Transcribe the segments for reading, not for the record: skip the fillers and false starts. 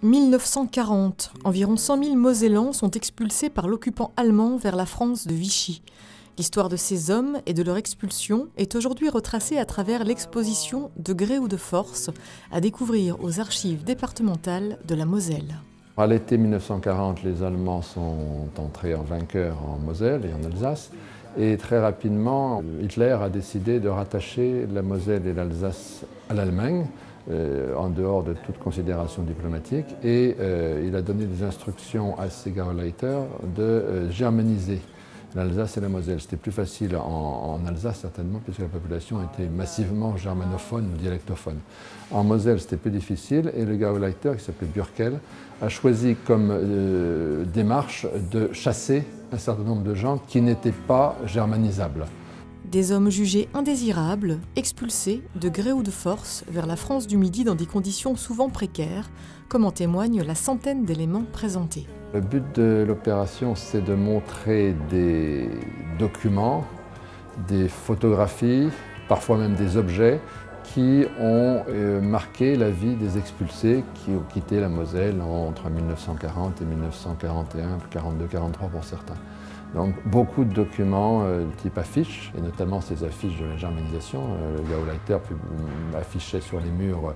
1940, environ 100 000 Mosellans sont expulsés par l'occupant allemand vers la France de Vichy. L'histoire de ces hommes et de leur expulsion est aujourd'hui retracée à travers l'exposition « De gré ou de force » à découvrir aux archives départementales de la Moselle. À l'été 1940, les Allemands sont entrés en vainqueur en Moselle et en Alsace. Et très rapidement, Hitler a décidé de rattacher la Moselle et l'Alsace à l'Allemagne, en dehors de toute considération diplomatique. Et il a donné des instructions à ses Gauleiter de germaniser l'Alsace et la Moselle. C'était plus facile en Alsace, certainement, puisque la population était massivement germanophone ou dialectophone. En Moselle, c'était plus difficile, et le Gauleiter, qui s'appelait Bürkel, a choisi comme démarche de chasser un certain nombre de gens qui n'étaient pas germanisables. Des hommes jugés indésirables, expulsés de gré ou de force vers la France du Midi dans des conditions souvent précaires, comme en témoigne la centaine d'éléments présentés. Le but de l'opération, c'est de montrer des documents, des photographies, parfois même des objets qui ont marqué la vie des expulsés qui ont quitté la Moselle entre 1940 et 1941, 42-43 pour certains. Donc beaucoup de documents type affiches, et notamment ces affiches de la germanisation. Le Gauleiter affichait sur les murs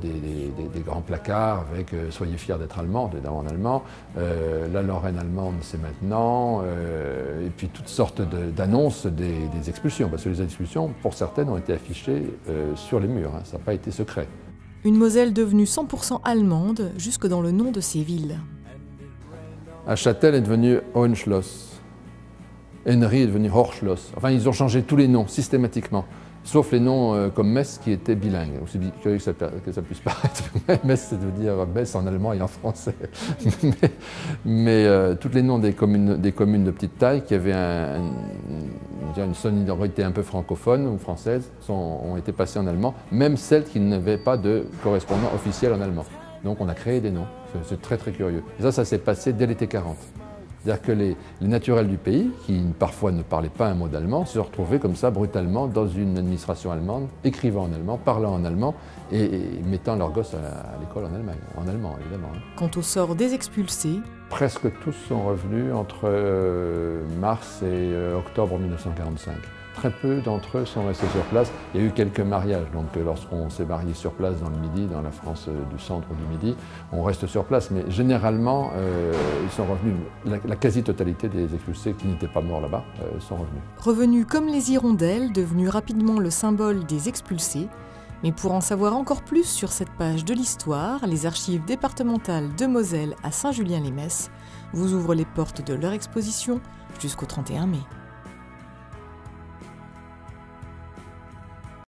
des grands placards avec « Soyez fiers d'être allemand », en allemand, la Lorraine allemande c'est maintenant, et puis toutes sortes d'annonces des expulsions, parce que les expulsions, pour certaines, ont été affichées sur les murs, hein, ça n'a pas été secret. Une Moselle devenue 100% allemande, jusque dans le nom de ces villes. Châtel est devenu Hohenschloss. Henry est devenu Horschloss. Enfin, ils ont changé tous les noms, systématiquement. Sauf les noms comme Metz qui étaient bilingues. Aussi curieux que ça puisse paraître. Metz, c'est de dire Metz en allemand et en français. mais tous les noms des communes de petite taille qui avaient une sonorité un peu francophone ou française ont été passées en allemand, même celles qui n'avaient pas de correspondant officiel en allemand. Donc on a créé des noms. C'est très très curieux. Et ça s'est passé dès l'été 40. C'est-à-dire que les naturels du pays, qui parfois ne parlaient pas un mot d'allemand, se retrouvaient comme ça brutalement dans une administration allemande, écrivant en allemand, parlant en allemand et mettant leurs gosses à l'école en allemand évidemment. Quant au sort des expulsés, presque tous sont revenus entre mars et octobre 1945. Très peu d'entre eux sont restés sur place. Il y a eu quelques mariages, donc lorsqu'on s'est marié sur place dans le Midi, dans la France du centre du Midi, on reste sur place, mais généralement ils sont revenus, la quasi-totalité des expulsés qui n'étaient pas morts là-bas sont revenus. Revenus comme les hirondelles, devenus rapidement le symbole des expulsés, mais pour en savoir encore plus sur cette page de l'histoire, les archives départementales de Moselle à Saint-Julien-les-Metz vous ouvrent les portes de leur exposition jusqu'au 31 mai.